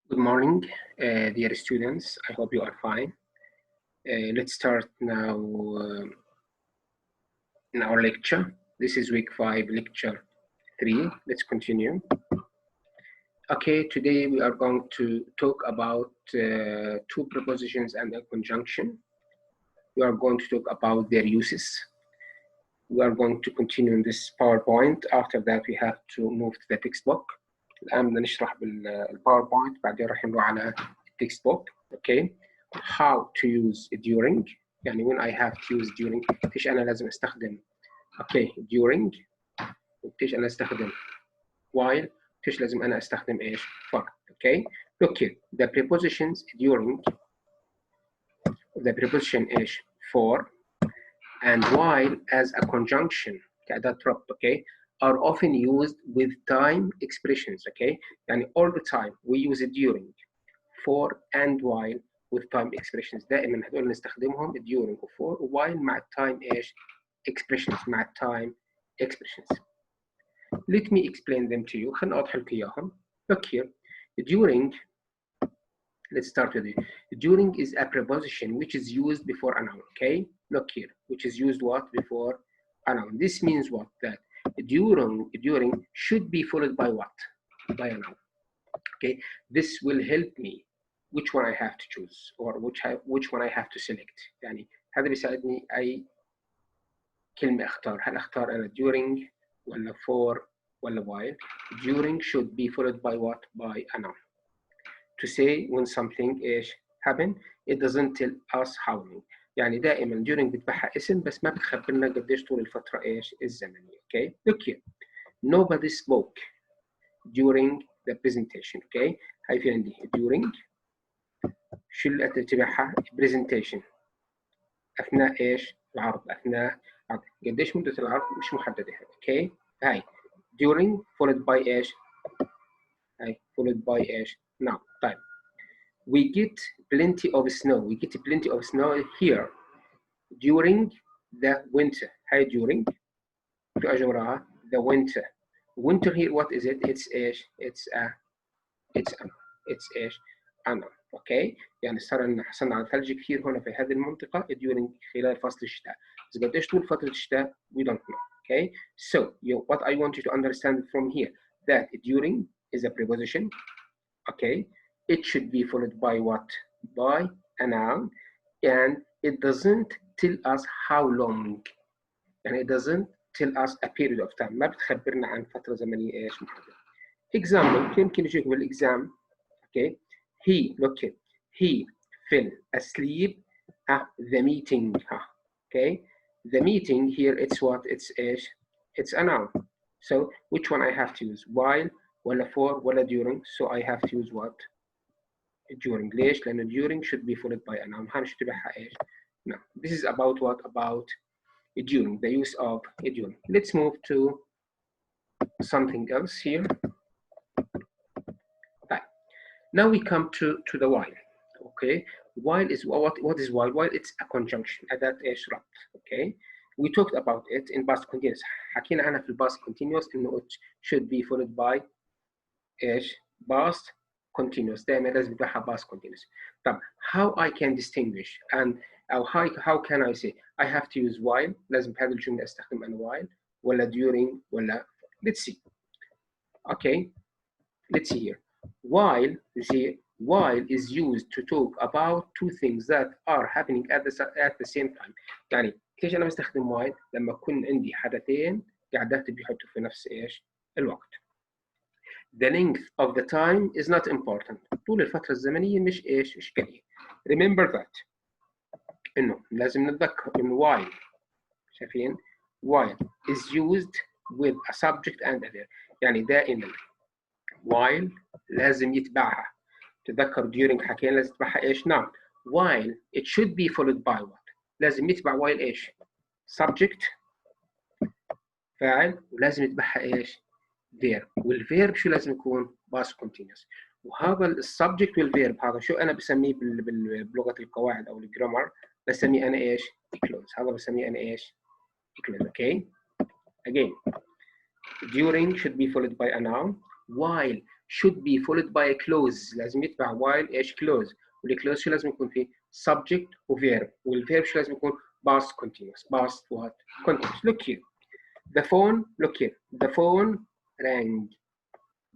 Good morning, dear students. I hope you are fine. Let's start now in our lecture. This is week 5, lecture 3. Let's continue. Okay, today we are going to talk about two prepositions and a conjunction. We are going to talk about their uses. We are going to continue in this PowerPoint. After that, we have to move to the textbook. الآن بدنا نشرح بالPowerPoint بعدين راح نروح على textbook. Okay. How to use during. يعني when I have to use during. قديش أنا لازم أستخدم during. قديش أنا أستخدم while. قديش لازم أنا أستخدم إيش for. Okay. Look here. The prepositions during. The preposition إيش for and while as a conjunction كأداة ربط. Okay. Are often used with time expressions. Okay. يعني all the time we use it during, for and while with time expressions. دائما هدول نستخدمهم during و for و while مع time ايش expressions مع time expressions. Let me explain them to you. خلنا أوضح لك إياهم. Look here. During, let's start with it. During is a preposition which is used before a noun. Okay. Look here. Which is used what before a noun. This means what? That during should be followed by what? By a noun. Okay, this will help me which one I have to choose or which one I have to select. يعني هذا بيساعدني أي كلمة أختار. هل أختار أنا during ولا for ولا while? During should be followed by what? By a noun. To say when something إيش happen, it doesn't tell us how long. يعني دائما during بتبعها اسم بس ما بتخبرنا قديش طول الفترة إيش الزمنية. Okay, look here. Nobody spoke during the presentation. Okay, هاي في عندي during شو اللي تتبعها presentation أثناء إيش العرض. أثناء عرض. قديش مدة العرض مش محددة. Okay, هاي during followed by إيش هاي followed by إيش now. طيب we get plenty of snow. We get plenty of snow here during the winter. هاي during شو أجي وراها the winter. Winter here what is it? It's إيش it's إيش أنا. اوكي يعني صار لنا حصلنا على ثلج كثير هنا في هذه المنطقه during خلال فصل الشتاء. اذا قديش طول فتره الشتاء we don't know. Okay, so what I want you to understand from here that during is a preposition. Okay, it should be followed by what? By a noun, and it doesn't tell us how long. يعني it doesn't tell us a period of time. ما بتخبرنا عن فتره زمنيه ايش محدده. Example يمكن يجيك بالاكزام. Okay, he look it. He fell asleep at the meeting. Okay, the meeting here it's what? It's a noun. So which one I have to use? While ولا for ولا during? So I have to use what? During. ليش؟ لأن during should be followed by a noun. هنش تبعها إيش؟ No. This is about what? About during. The use of during. Let's move to something else here. Right. Now we come to the while. Okay, while is what is while? While it's a conjunction. أداة إيش ربط. Okay, we talked about it in past continuous. حكينا عنها في past continuous إنه it should be followed by إيش past continuous. دائما لازم يتبعها past continuous. طب how I can distinguish and أو how can I say I have to use while. لازم بهذه الجملة أستخدم أنا while ولا during ولا. Let's see. Okay, let's see here. While is used to talk about two things that are happening at the same time. يعني ليش أنا بستخدم while؟ لما يكون عندي حدثين قاعدات بيحطوا في نفس إيش الوقت. The length of the time is not important. طول الفترة الزمنية مش إيش إشكالية. Remember that. إنه لازم نتذكر إنه while شايفين while is used with a subject and a verb. يعني دائما while لازم يتبعها. تذكر during حكينا لازم يتبعها ايش؟ noun. while it should be followed by what؟ لازم يتبع while ايش؟ subject فاعل ولازم يتبعها ايش؟ verb. والverb شو لازم يكون؟ past continuous. وهذا السبجكت والverb هذا شو انا بسميه بلغه القواعد او الجرامر بسميه انا ايش؟ clause. هذا بسميه انا ايش؟ clause. Okay, again during should be followed by a noun while should be followed by a clause. لازم يتبع while ايش clause. والclause شو لازم يكون فيه subject وverb. والverb شو لازم يكون past continuous. past what continuous. Look here. The phone, look here. The phone rang.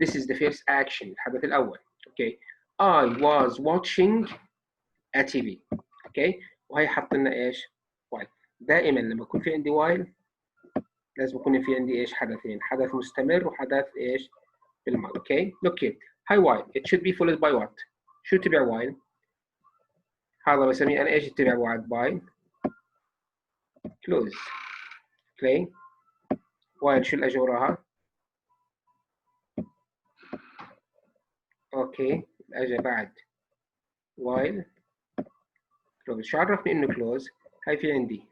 This is the first action. الحدث الأول. Okay. I was watching a TV. Okay. وهي حط لنا ايش؟ while. دائما لما يكون في عندي while لازم يكون في عندي ايش؟ حدثين. حدث مستمر وحدث ايش؟ بالماضي. Okay. Look here. Hi while. It should be followed by what? شو تبع while؟ هذا بسميه أنا إيش تبع بعد by close. Okay. while شو الأجي وراها؟ أوكي. الأجي بعد while close. شو عرفني إنه close؟ هاي في عندي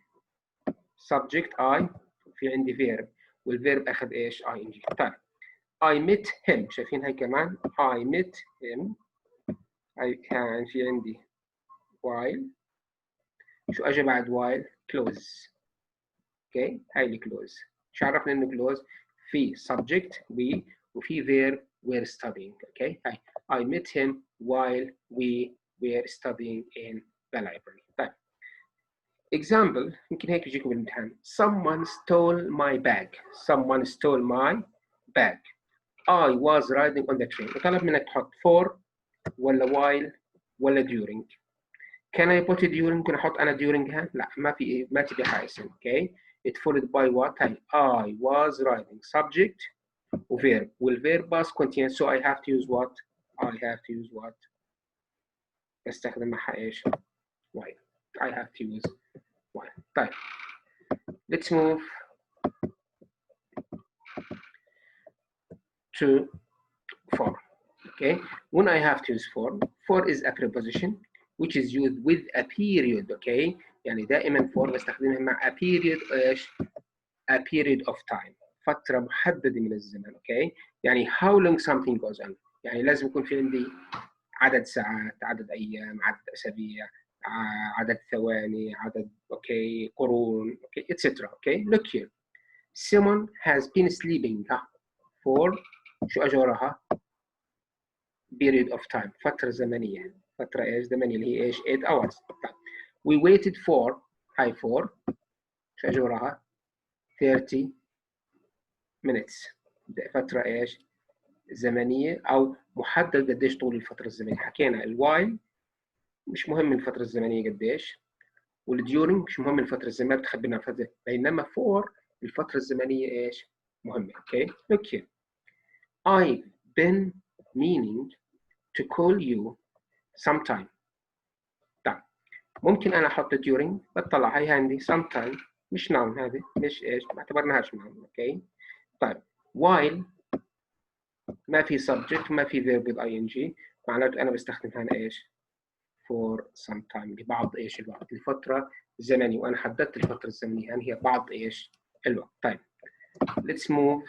subject I وفي عندي verb والverb أخذ إيش؟ ing. طيب. I met him. شايفين هاي كمان I met him. هاي كان في عندي while. شو أجي بعد while close. اوكي هاي اللي close. شو عرفنا انه close؟ في subject we وفي verb we're studying. اوكي هاي I met him while we were studying in the library. طيب example يمكن هيك يجيكم بالامتحان. Someone stole my bag. Someone stole my bag. I was riding on the train. وطلب منك تحط for ولا while ولا during. Can I put it during؟ ممكن احط انا duringها؟ لا ما تبي حايسن. اوكي it followed by what? I was riding subject verb والverb past continuous so I have to use what? I have to use what? استخدم معها ايش؟ while. I have to use while. طيب let's move to for. Okay when I have to use for is a preposition which is used with a period. Okay يعني دائما for بستخدمها مع a period ايش؟ a period of time. فترة محددة من الزمن. اوكي يعني how long something goes on. يعني لازم يكون في عندي عدد ساعات، عدد ايام، عدد اسابيع، عدد ثواني، عدد اوكي قرون اوكي etc. اوكي look here. Simon has been sleeping for شو اجى وراها؟ period of time. فترة زمنية. فترة ايش زمنية اللي هي ايش 8 hours. we waited for هاي for شو اجى وراها 30 minutes. فترة ايش؟ زمنية أو محدد قديش طول الفترة الزمنية. حكينا الوايل مش مهم الفترة الزمنية قديش، والديورنج مش مهم الفترة الزمنية بتخبرنا الفترة، بينما فور الفترة الزمنية ايش؟ مهمة. اوكي look here. I've been meaning to call you sometime. طيب ممكن أنا أحط during بتطلع هاي عندي sometime مش noun. هذه مش ايش؟ ما اعتبرناهاش noun. اوكي طيب while ما في subject ما في verb with ing معناته أنا بستخدم هنا إيش؟ for some time لبعض إيش الوقت لفترة زمنية وأنا حددت الفترة الزمنية يعني هي بعض إيش الوقت. طيب let's move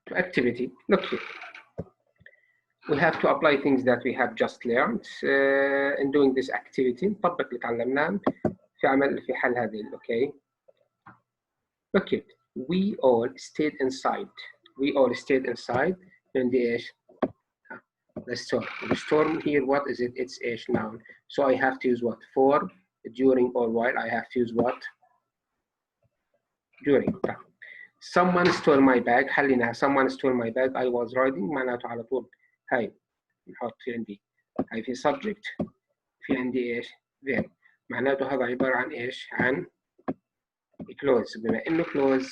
to activity. Look here. We have to apply things that we have just learned in doing this activity. نطبق اللي تعلمناه في حل هذه. Okay. Look here. We all stayed inside. We all stayed inside in the إيش؟ the storm. The storm here, what is it? It's a noun. So I have to use what? For, during, or while. I have to use what? During. Someone stole my bag. حليناها. Someone stole my bag. I was riding. معناته على طول هاي نحط في عندي هاي في subject في عندي ايش؟ verb. معناته هذا عبارة عن ايش؟ عن clause. بما انه clause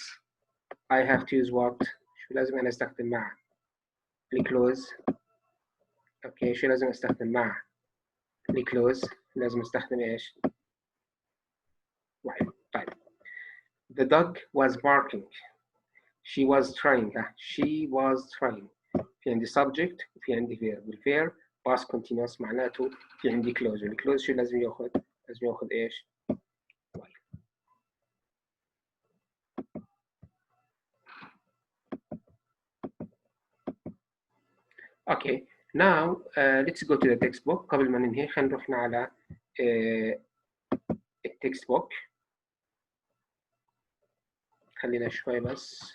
I have to use what؟ شو لازم انا استخدم مع الكلوز؟ اوكي شو لازم استخدم مع الكلوز؟ لازم استخدم ايش؟ while. طيب the dog was barking. She was trying. She was trying. في عندي subject وفي عندي verb. والverb past continuous معناته في عندي clause. والclause شو لازم ياخذ؟ لازم ياخذ ايش؟ while. Okay. Now let's go to the textbook. قبل ما ننهي خلينا نروح على التكست بوك. خلينا شوي بس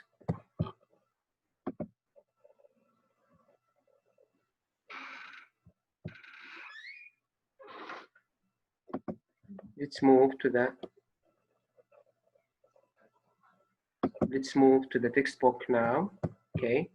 let's move to the textbook now. Okay.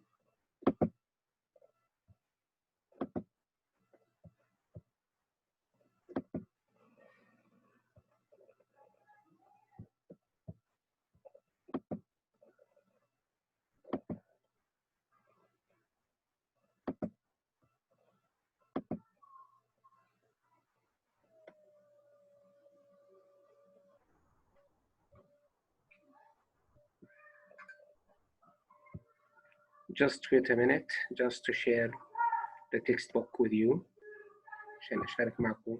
Just wait a minute just to share the textbook with you عشان أشارك معكم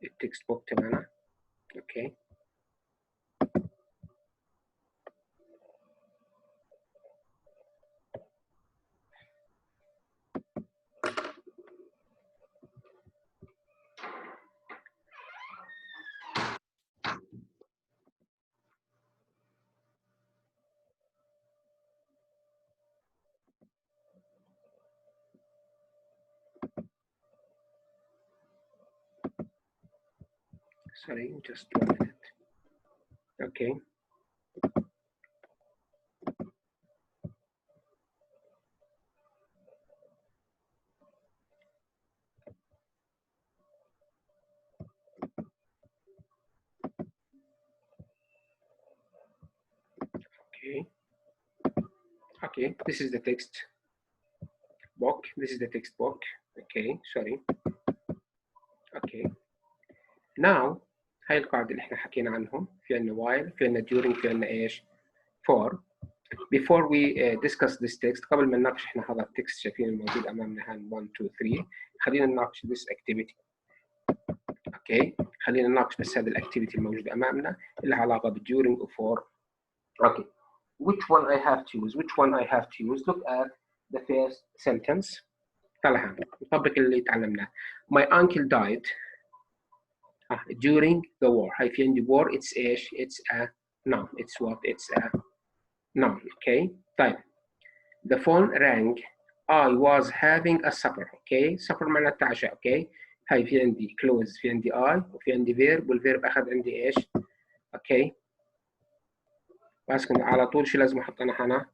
التكستبوك تبعنا. Okay. Sorry, just 1 minute. Okay. Okay. Okay, this is the text book. This is the textbook. Okay, sorry. Okay. Now هاي القاعدة اللي احنا حكينا عنهم، في عندنا while، في عندنا during، في عندنا ايش؟ for. Before we discuss this text، قبل ما نناقش احنا هذا التكست شايفين الموجود امامنا هان 1 2 3، خلينا نناقش this activity. اوكي، خلينا نناقش بس هذه الاكتيفيتي الموجودة امامنا اللي لها علاقة ب during و for. Okay. Which one I have to use? Which one I have to use? Look at the first sentence. تعال نطبق اللي تعلمناه. My uncle died during the war. هاي في عندي war. It's إيش؟ It's a noun. It's what? It's a noun. Okay. طيب. The phone rang. I was having a supper. Okay. Supper معناتها عشاء. Okay. هاي في عندي close. في عندي I وفي عندي verb والverb أخذ عندي إيش؟ Okay. بس على طول شو لازم أحط أنا هنا؟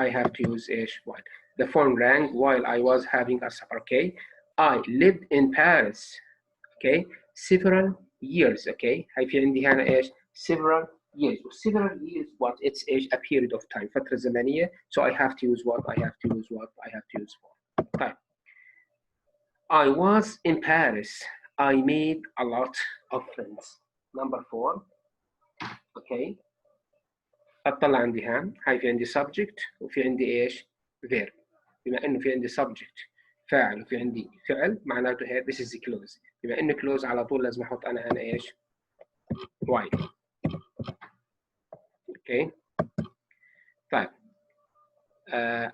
I have to use إيش؟ while. The phone rang while I was having a supper. Okay. I lived in Paris. Okay. Several years. Okay. هاي في عندي هنا إيش؟ Several years. Several years what? It's إيش؟ A period of time. فترة زمنية. So I have to use what? I have to use what? I have to use for. طيب. I was in Paris. I made a lot of friends. Number 4. Okay. اطلع عندي هاي في عندي subject وفي عندي ايش؟ verb. بما انه في عندي subject فاعل وفي عندي فعل معناته هي this is close. بما انه close على طول لازم احط انا هنا ايش؟ while. اوكي. طيب.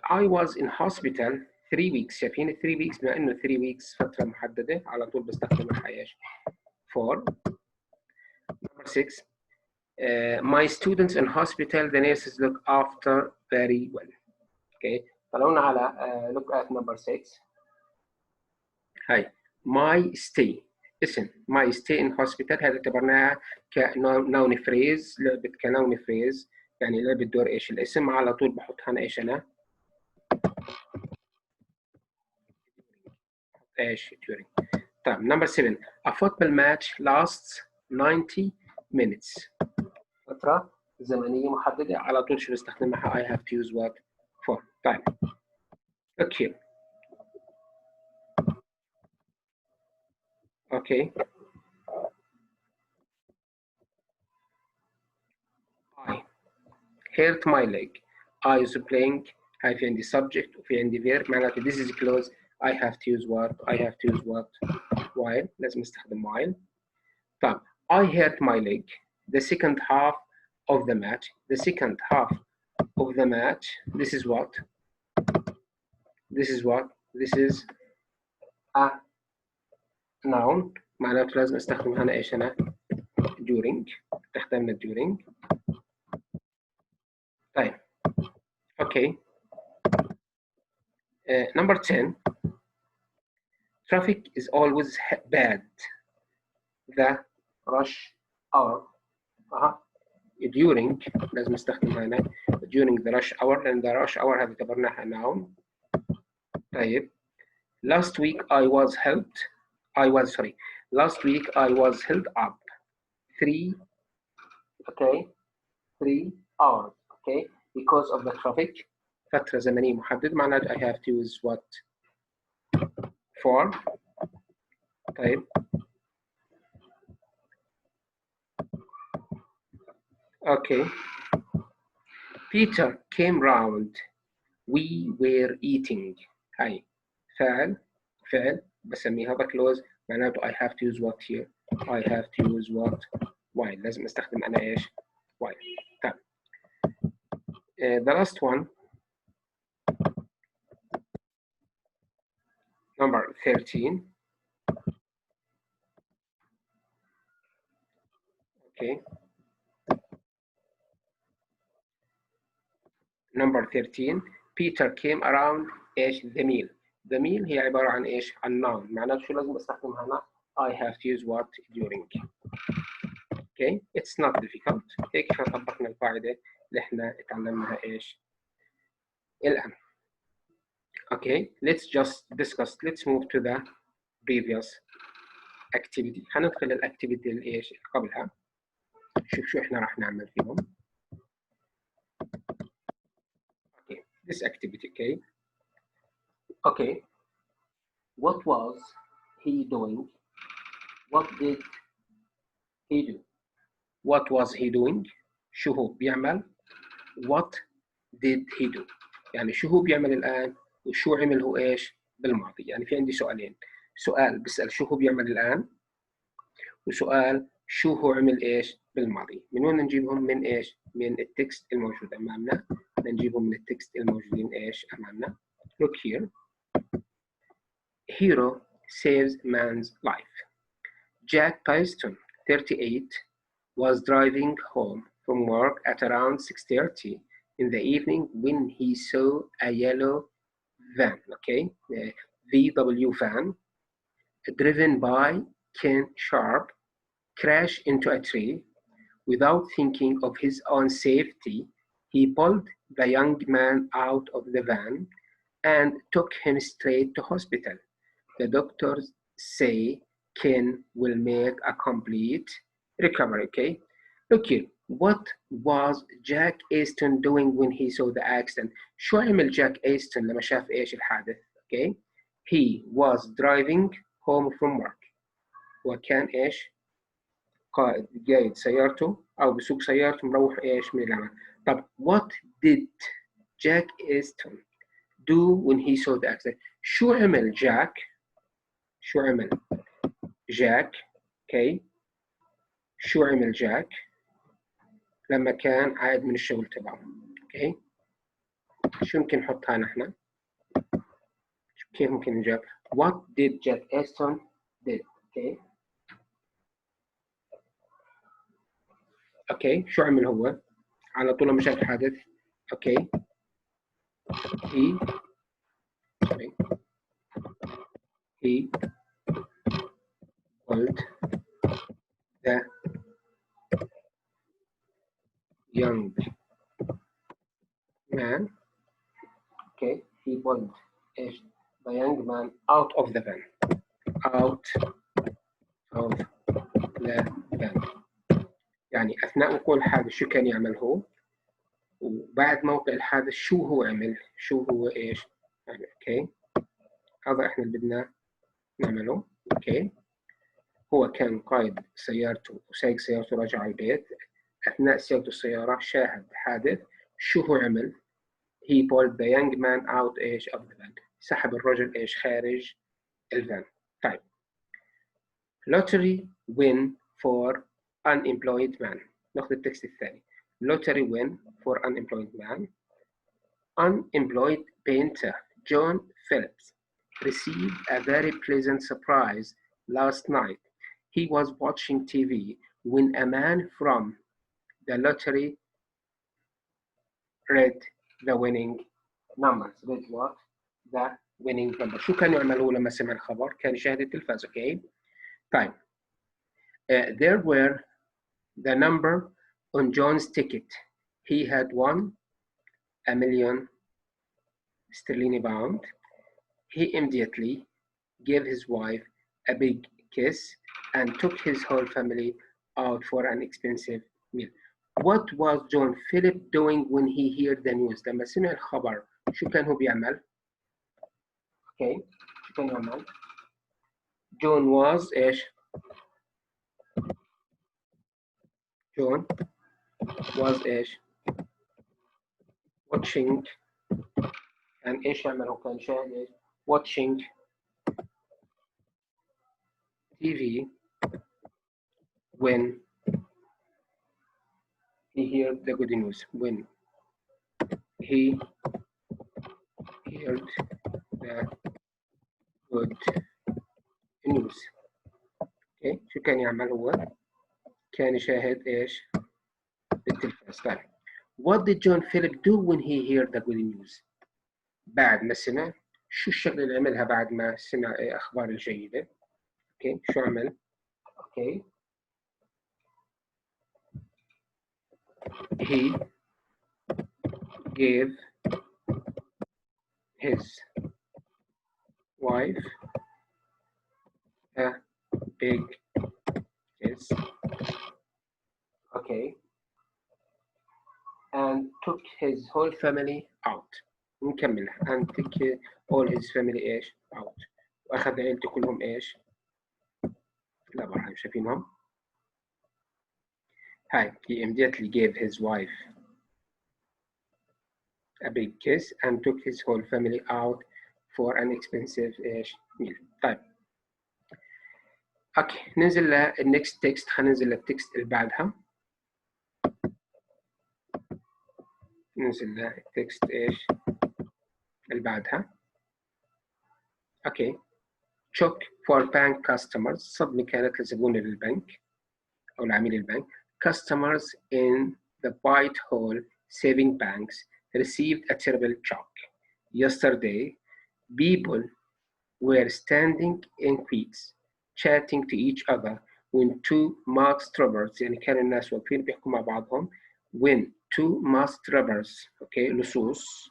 I was in hospital 3 weeks. شايفين 3 weeks بما انه 3 weeks فترة محددة على طول بستخدمها ايش؟ for. Number 6. My students in hospital, the nurses look after very well. Okay. طلعونا على look at number 6. هاي my stay. اسم my stay in hospital هذا اعتبرناها كنون فريز، لعبة كنون فريز، يعني لعبة دور ايش الاسم، على طول بحط هنا ايش انا؟ ايش during. طيب number 7. A football match lasts 90 minutes. فترة زمنية محددة على طول شو بستخدمها؟ I have to use what for. طيب. Look here. Okay. I hurt my leg. I was playing. هاي في عندي subject وفي عندي verb معناته this is close. I have to use what? I have to use what? While. لازم استخدم while. طيب. I hurt my leg. The second half of the match. The second half of the match. This is what? This is what? This is a noun. معناته لازم استخدم هنا ايش انا؟ during. استخدمنا during. طيب. Okay. Number 10. Traffic is always bad. The rush hour. during لازم نستخدم هنا during the rush hour لأن the rush hour هذه اعتبرناها noun. طيب last week last week I was held up 3 hours because of the traffic. فترة زمنية محددة معناها I have to use what for. طيب Peter came round. We were eating. هاي فعل بسميها بكلوز معناته I have to use what here. I have to use what while. لازم استخدم أنا إيش while. طيب the last one number 13. Number 13 Peter came around إيش the meal. The meal هي عبارة عن إيش عن noun معناته شو لازم استخدمها هنا I have to use what during. it's not difficult. هيك احنا طبقنا القاعدة اللي احنا اتعلمناها إيش الآن. let's just discuss. Let's move to the previous activity. هندخل الاكتيفيتي اللي إيش قبلها. شوف شو احنا راح نعمل فيهم. this activity. What was he doing? What did he do? What was he doing? شو هو بيعمل. What did he do? يعني شو هو بيعمل الآن وشو عمل هو إيش بالماضي. يعني في عندي سؤالين. سؤال بسأل شو هو بيعمل الآن وسؤال شو هو عمل إيش بالماضي. من وين نجيبهم؟ من إيش؟ من التكست الموجود أمامنا. نجيبهم من التكست الموجودين إيش أمامنا. Look here. Hero saves man's life. Jack Piston, 38, was driving home from work at around 6:30 in the evening when he saw a yellow van, VW van, driven by Ken Sharp, crash into a tree. Without thinking of his own safety, he pulled the young man out of the van and took him straight to hospital. The doctors say Ken will make a complete recovery. Look here. What was Jack Aston doing when he saw the accident? شو عمل جاك أيستون لما شاف إيش الحادث؟ He was driving home from work. وكان إيش؟ قايد سيارته أو بسوق سيارته مروح إيش من العمل. طب what did Jack Aston do when he saw the accident? شو عمل جاك؟ شو عمل جاك؟ شو عمل جاك لما كان عايد من الشغل تبعه؟ شو ممكن نحطها نحن؟ كيف ممكن نجاوب؟ What did Jack Aston did? شو عمل هو؟ على طول لما شاف الحادث. He pulled the young man. He pulled the young man out of the van. يعني أثناء وقوع الحادث شو كان يعمل هو؟ وبعد موقع الحادث شو هو عمل؟ شو هو إيش عمل؟ هذا إحنا اللي بدنا نعمله. هو كان قائد سيارته وسايق سيارته راجع على البيت. أثناء سيارته السيارة شاهد حادث. شو هو عمل؟ He pulled the young man out إيش of the van. سحب الرجل إيش خارج الفان. طيب. Lottery win for unemployed man. ناخذ التكست الثاني. Lottery win for unemployed man. Unemployed painter John Phillips received a very pleasant surprise last night. He was watching TV when a man from the lottery read the winning numbers. Read what? The winning number. شو كان يعمل هو لما سمع الخبر؟ كان يشاهد التلفاز. اوكي طيب there were the number on John's ticket. He had won £1,000,000 sterling pound. He immediately gave his wife a big kiss and took his whole family out for an expensive meal. What was John Philip doing when he heard the news? لما سمع الخبر شو كان هو بيعمل؟ اوكي شو كان يعمل؟ John was ايش؟ John was ايش؟ watching كان ايش يعمل؟ هو كان شاهد ايش؟ watching TV when he heard the good news. When he heard the good news. اوكي شو كان يعمل هو؟ كان يشاهد ايش؟ التلفاز. طيب What did John Philip do when he heard the good news? بعد ما سمع شو الشغله اللي عملها بعد ما سمع اخبار الجيده؟ اوكي شو عمل؟ اوكي he gave his wife a big kiss. Okay. And took his whole family out. نكملها. And took all his family ايش؟ out. واخذ عيلته كلهم ايش؟ لا برا شايفينهم؟ هاي he immediately gave his wife a big kiss and took his whole family out for an expensive ايش؟ meal. طيب اوكي ننزل للنكست تكست. خلينا ننزل للتكست اللي بعدها. ننزل للتكست ايش؟ اللي بعدها. اوكي shock for bank customers. صدمة كانت لزبون البنك أو العميل البنك. Customers in the Whitehall saving banks received a terrible shock. Yesterday, people were standing in queues, chatting to each other when two masked robbers. يعني كانوا الناس واقفين بيحكوا مع بعضهم when two masked robbers okay لصوص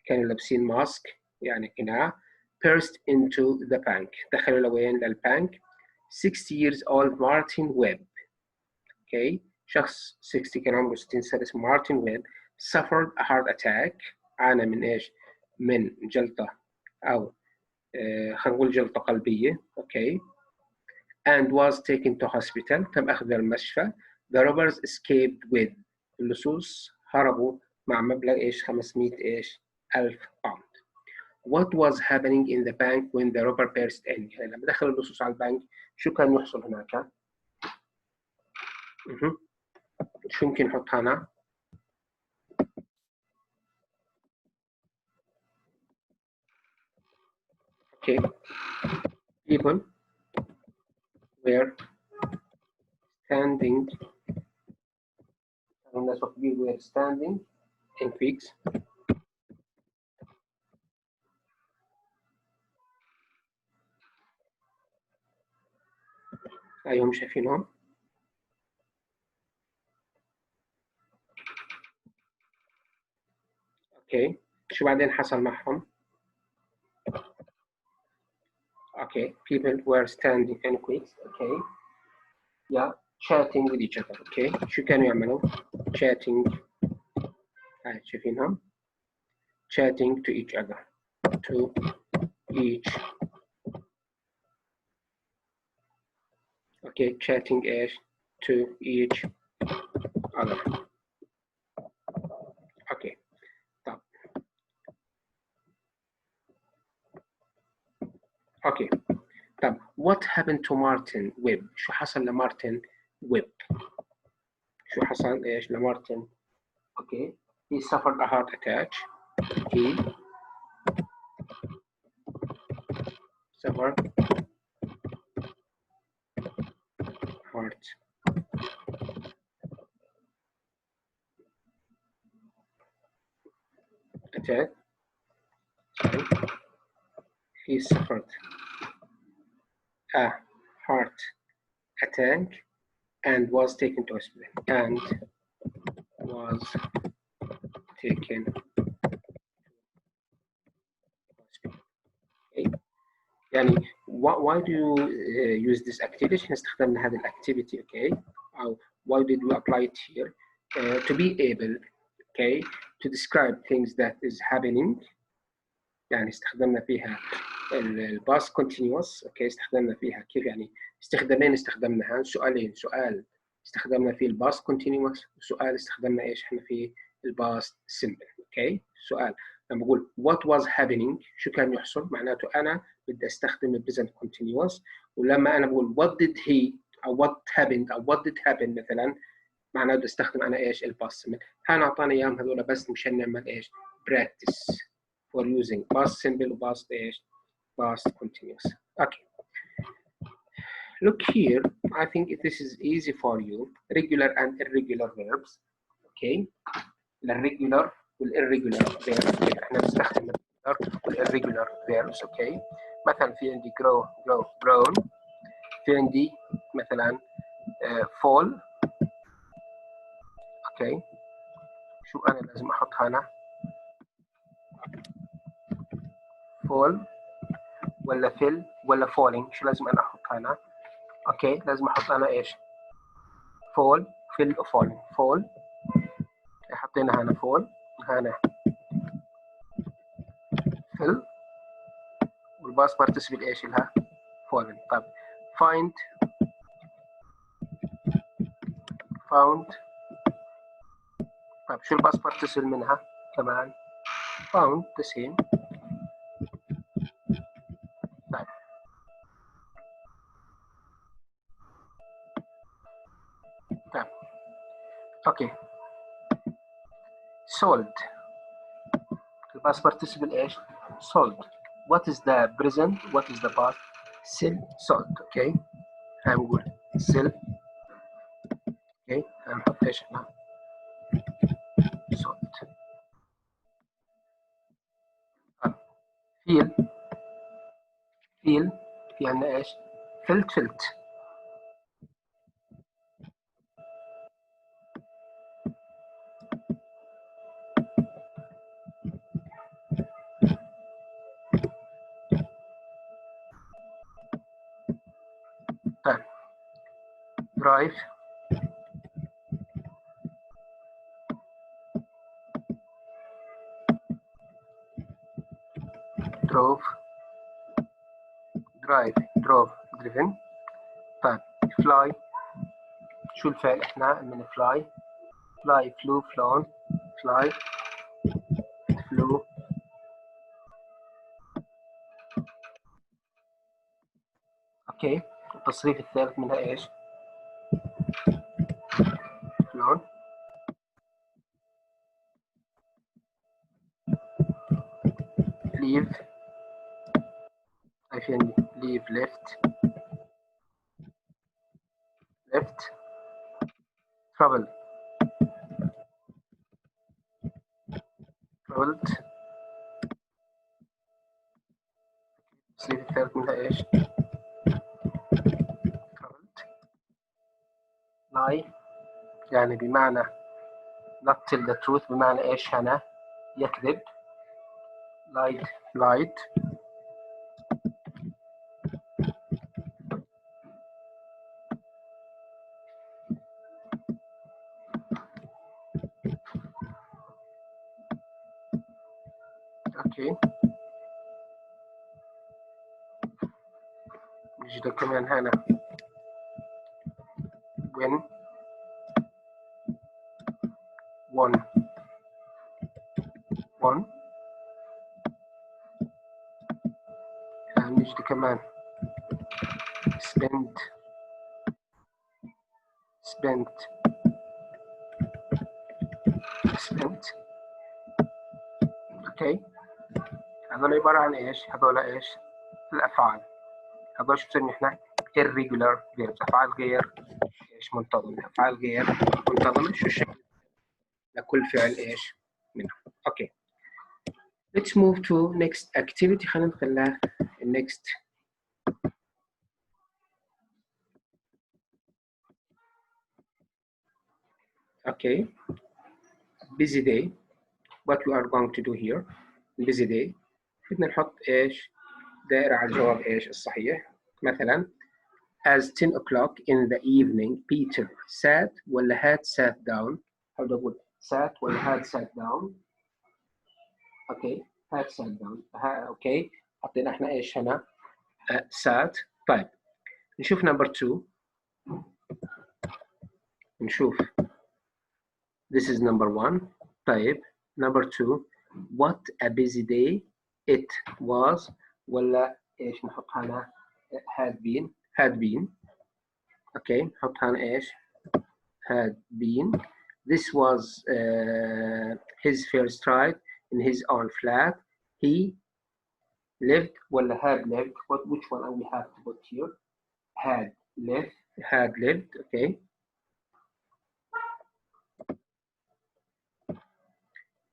كانوا لابسين ماسك يعني قناع burst into the bank. دخلوا لوين للبنك. 60 years old Martin Webb. Okay. شخص 60 كان عمره 60 سنة اسمه مارتن ويب suffered a heart attack. عانى من ايش؟ من جلطة أو خلينا نقول جلطة قلبية. Okay. And was taken to hospital. تم أخذه المستشفى. The robbers escaped with. اللصوص هربوا مع مبلغ ايش؟ 500 ايش؟ ألف باوند. What was happening in the bank when the robber burst in? يعني لما دخل اللصوص على البنك شو كان يحصل هناك؟ شو يمكن نحط هنا؟ Okay. People were standing. الناس were standing in queues. أيهم شايفينهم؟ اوكي شو بعدين حصل معهم؟ Okay, people were standing in queues. Okay, yeah, chatting with each other. Okay, شو كانوا يعملوا؟ Chatting. هاي شايفينهم؟ Chatting to each other. To each. Okay, chatting ايش؟ To each other. Okay. طب. Okay. طب what happened to Martin Webb؟ شو حصل لمارتن ويب؟ شو حصل ايش لمارتن؟ Okay, he suffered a heart attack. He suffered heart attack. Sorry. he suffered a heart attack and was taken to hospital. And was taken to hospital. Okay. يعني why do you use this activity؟ احنا استخدمنا هذه الاكتيفيتي okay أو why did we apply it here to be able okay to describe things that is happening. يعني استخدمنا فيها الباست continuous okay استخدمنا فيها كيف يعني استخدامين استخدمناها سؤالين سؤال استخدمنا فيه الباست continuous وسؤال استخدمنا ايش احنا فيه الباست simple okay سؤال لما بقول what was happening شو كان يحصل معناته انا بدي استخدم البريزنت continuous ولما انا بقول what did he او what happened او what did happen مثلا معناته بدي استخدم انا ايش الباست simple. كان اعطاني اياهم هذول بس مشان نعمل ايش practice for using past simple or past ايش past continuous. Okay. Look here, I think this is easy for you. Regular and irregular verbs. Okay. الريجولار والirregular verbs. احنا بنستخدم irregular verbs. Okay. مثلا في عندي grown. في عندي مثلا fall. Okay. شو أنا لازم أحطها هنا؟ fall ولا fill ولا falling شو لازم أنا أحطها هنا؟ اوكي لازم احط انا ايش fall fill و falling fall حطينا هنا fall هنا fill والباست بارتيسيبل ايش لها falling. طيب find found. طيب شو الباست بارتيسيبل منها كمان found the same. طيب طيب اوكي sold الباست بارتيسيبل ايش sold. what is the present what is the past sell sold. اوكي هنقول sell اوكي هنحط ايش هنا sold. feel في عندنا ايش felt طيب drive drove drove driven. طيب fly شو الفعل احنا من fly flew flown fly flew. اوكي التصريف الثالث منها ايش flown. leave عشان leave left travel traveled. التصريف الثالث منها ايش traveled. lie يعني بمعنى not tell the truth بمعنى ايش هنا يكذب lied. اوكي نجي ده كمان هنا win won نجي ده كمان spent اوكي هذول عبارة عن ايش هذول ايش الافعال هذول شو بنسمي احنا irregular verbs افعال غير ايش منتظمة افعال غير منتظمة شو الشكل لكل فعل ايش منهم. اوكي let's move to next activity خلينا ندخل next. Okay, busy day. What we are going to do here, busy day. بدنا نحط ايش؟ دائرة على الجواب ايش الصحيح. مثلا as 10 o'clock in the evening Peter sat ولا had sat down. حاول أقول sat ولا had sat down. اوكي had sat down. اوكي حطينا احنا ايش هنا؟ sat. طيب نشوف number 2. نشوف this is number 1. طيب number 2 what a busy day it was ولا ايش نحط هنا؟ had been. اوكي نحط هنا ايش؟ had been. This was his first ride in his own flat. He lived ولا had lived. Which one we have to put here? Had lived. Okay.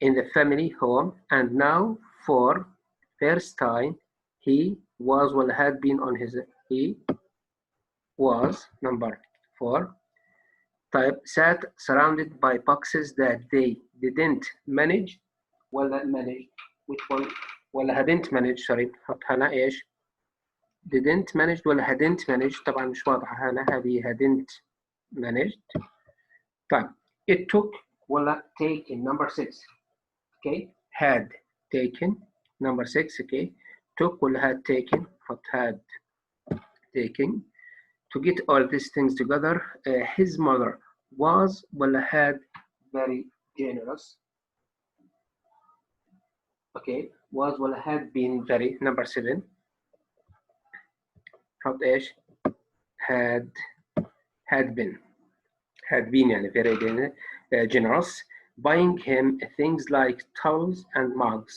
In the family home, and now for first time he was ولا had been on his. He was number 4. طيب sat surrounded by boxes that they didn't manage ولا manage. Which one؟ ولا hadn't manage. sorry حط هنا ايش؟ didn't manage ولا hadn't manage. طبعا مش واضحة هنا. هذه hadn't managed. طيب it took ولا taken. number 6. okay had taken. number 6. okay took ولا had taken. حط had taken. To get all these things together, his mother was ولا had very generous. okay was ولا had been very. number 7. حط ايش؟ had been يعني very generous, buying him things like towels and mugs.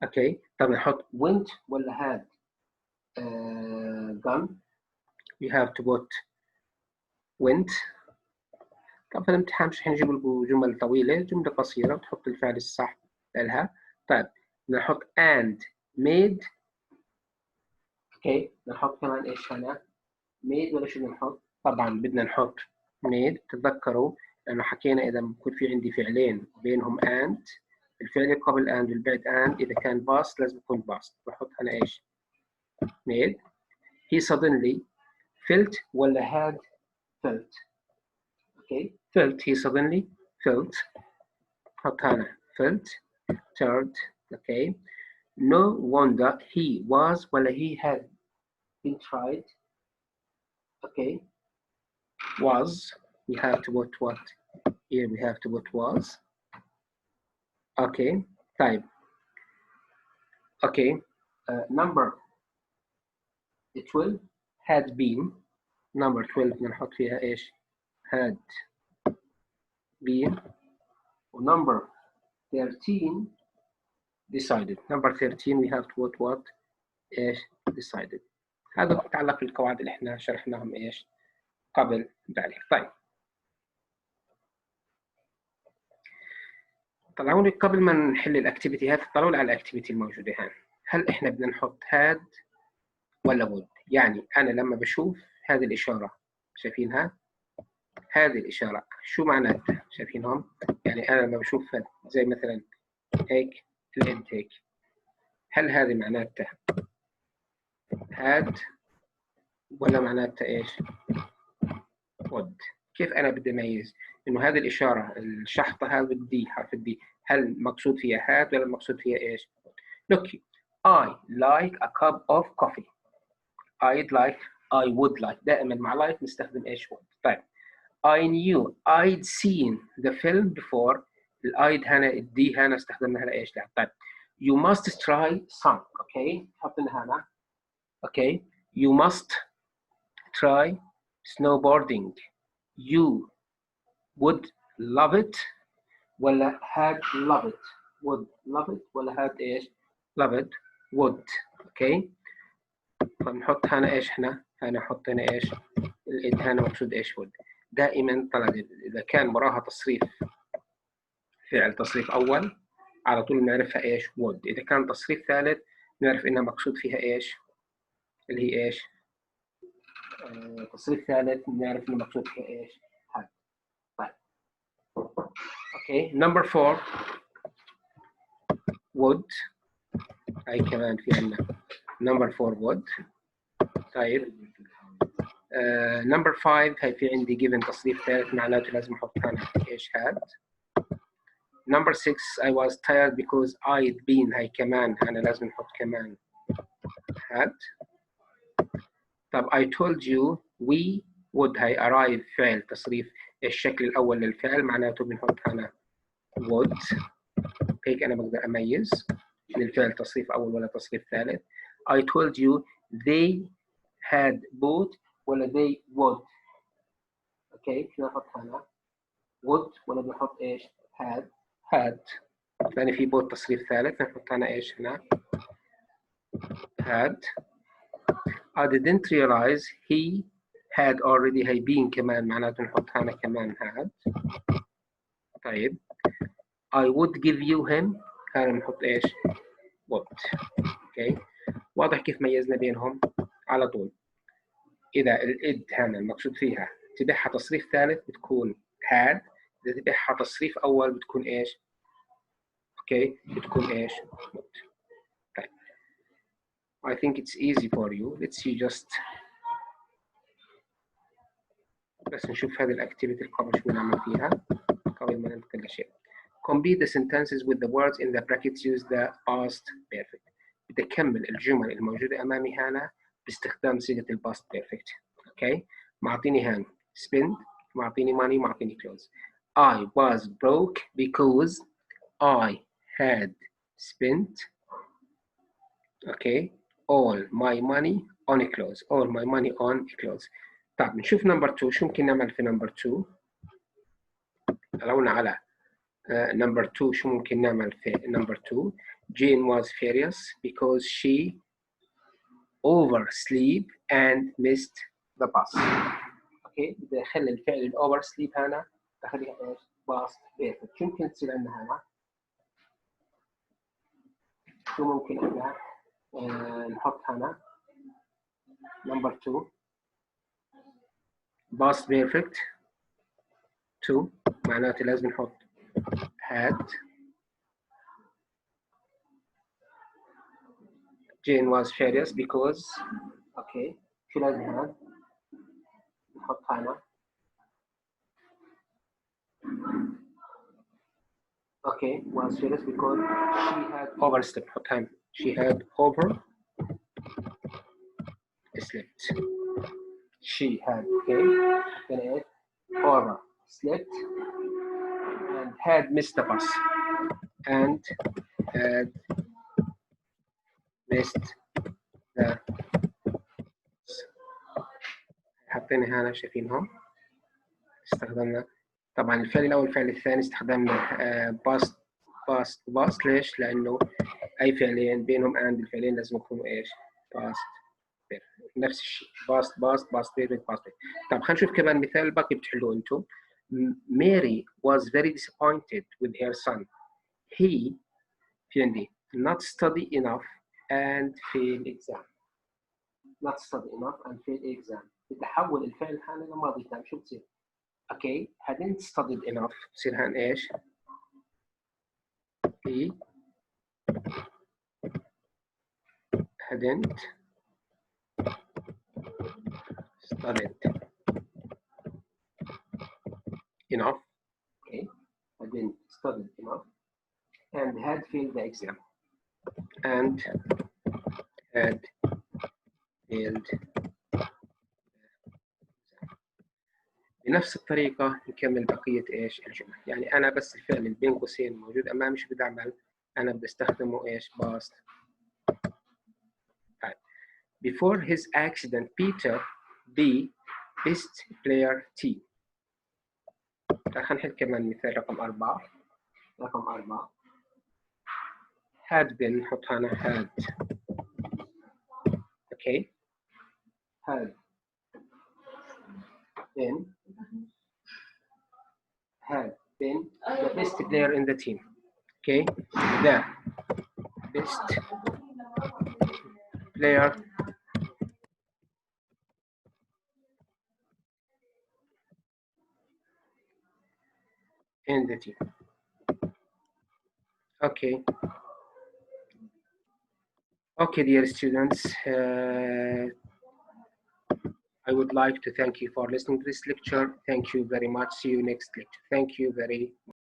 okay طب نحط went ولا had gone. we have to put went. طب في الامتحان مش حنجيب لكم جمل طويلة. جملة قصيرة بتحط الفعل الصح لها. طيب نحط and made. اوكي نحط كمان ايش هنا؟ made ولا شو بدنا نحط؟ طبعا بدنا نحط made. تتذكروا لأنه حكينا إذا بكون في عندي فعلين بينهم and الفعل اللي قبل and والبعد and إذا كان past لازم يكون past. بحط هنا ايش؟ made. he suddenly felt ولا had felt. okay felt. he suddenly felt. حط هنا felt. third. okay no wonder he was ولا he had been tried. okay was. we have to put what? here we have to put was. okay طيب okay number 12 had been. number 12 نحط فيها ايش؟ had been. number 13 decided. number 13 we have to put what? ايش؟ decided. هذا بيتعلق بالقواعد اللي احنا شرحناهم ايش؟ قبل ذلك. طيب طلعوا لي قبل ما نحل الاكتيفيتي هذه، طلعوا لي على الاكتيفيتي الموجوده هنا. هل احنا بدنا نحط had ولا would؟ يعني انا لما بشوف هذه الاشاره شايفينها؟ هذه الاشاره شو معناتها؟ شايفينهم؟ يعني انا لما بشوف زي مثلا هيك اليد هيك، هل هذه معناتها had ولا معناتها ايش؟ would؟ كيف انا بدي اميز انه هذه الاشاره الشحطه هذا الدي حرف الدي هل مقصود فيها had ولا مقصود فيها ايش؟ look I like a cup of coffee. I'd like I would like. دائما مع like نستخدم ايش would. طيب I knew I'd seen the film before. الأيد هنا الدي هنا استخدمنا هنا ايش؟ طيب you must try some. okay حطينا هنا okay you must try snowboarding. you would love it ولا had love it. would love it ولا had ايش؟ love it would. okay فنحط هنا ايش؟ هنا حطينا ايش؟ الإد هنا مقصود ايش؟ would. دائما طلع اذا كان وراها تصريف فعل تصريف اول على طول بنعرفها ايش؟ would. اذا كان تصريف ثالث نعرف إنها مقصود فيها إيش؟ اللي هي إيش؟ تصريف ثالث نعرف إنه مقصود فيها إيش؟ had. طيب. أوكي. Number 4 would. هاي كمان في عنا number 4 would. طيب. Number 5 هاي في عندي given تصريف ثالث معناته لازم أحط هنا إيش had. Number 6 I was tired because I'd been. هاي كمان أنا لازم نحط كمان had. طب I told you we would. هاي arrive فعل تصريف الشكل الأول للفعل معناته بنحط هنا would. هيك أنا بقدر أميز من الفعل تصريف أول ولا تصريف ثالث. I told you they had bought ولا they would. أوكي شو نحط هنا would ولا بنحط إيش had. ثاني في bought تصريف ثالث نحط هنا إيش هنا had. I didn't realize he had already. هي been كمان معناته نحط هنا كمان had. طيب I would give you him. هنا نحط إيش would. أوكي واضح كيف ميزنا بينهم على طول. إذا الإد هنا المقصود فيها تبعها تصريف ثالث بتكون had. إذا تبعها تصريف أول بتكون إيش؟ أوكي بتكون إيش؟ would. طيب I think it's easy for you. Let's see just بس نشوف هذه الأكتيفيتي قبل شو نعمل فيها قبل ما ننتقل لشيء. Complete the sentences with the words in the brackets. Use the past perfect. بدي أكمل الجمل الموجودة أمامي هنا باستخدام صيغة الباست بيرفكت. أوكي معطيني هنا spend معطيني money معطيني clothes. I was broke because I had spent all my money on clothes. All my money on clothes. طيب نشوف نمبر 2 شو ممكن نعمل في نمبر 2. لونا على نمبر 2 شو ممكن نعمل في نمبر 2. Jane was furious because she oversleep and missed the bus. اوكي بدي اخلي الفعل الاوفر سليب هنا اخليها ايش؟ باست بيرفكت. شو ممكن تصير عندنا هنا؟ شو ممكن عندنا نحط هنا نمبر 2 باست بيرفكت 2 معناته لازم نحط had. Jane was furious because اوكي شو لازم هنا نحط هنا اوكي was furious because she had overslept. نحط هنا she had overslept. She had overslept and had missed the bus and had missed the bus. حطينا هنا شايفينهم استخدمنا طبعا الفعل الاول والفعل الثاني استخدمنا باست ليش؟ لانه اي فعلين بينهم and الفعلين لازم يكونوا ايش؟ باست نفس الشيء باست بيرفكت. طب خلينا نشوف كمان مثال الباقي بتحلوه انتم. Mary was very disappointed with her son. He في عندي not study enough and fail exam. not study enough and fail exam. بتحول الفعل هذا لماضي تام شو بتصير؟ اوكي hadn't studied enough بصير هان ايش؟ he hadn't studied enough. Okay, hadn't studied enough and had failed the exam. And had failed. بنفس الطريقة نكمل بقية ايش الجمل. يعني أنا بس الفعل اللي بين قوسين موجود أمامي شو بدي أعمل؟ أنا بدي أستخدمه ايش؟ past. Before his accident, Peter, the best player team. خلينا نحل كمان مثال رقم 4. رقم 4 had been نحط هنا had. Okay. had been the best player in the team. Okay. The best layer, entity. Okay. Okay, dear students, I would like to thank you for listening to this lecture. Thank you very much. See you next lecture. Thank you very much.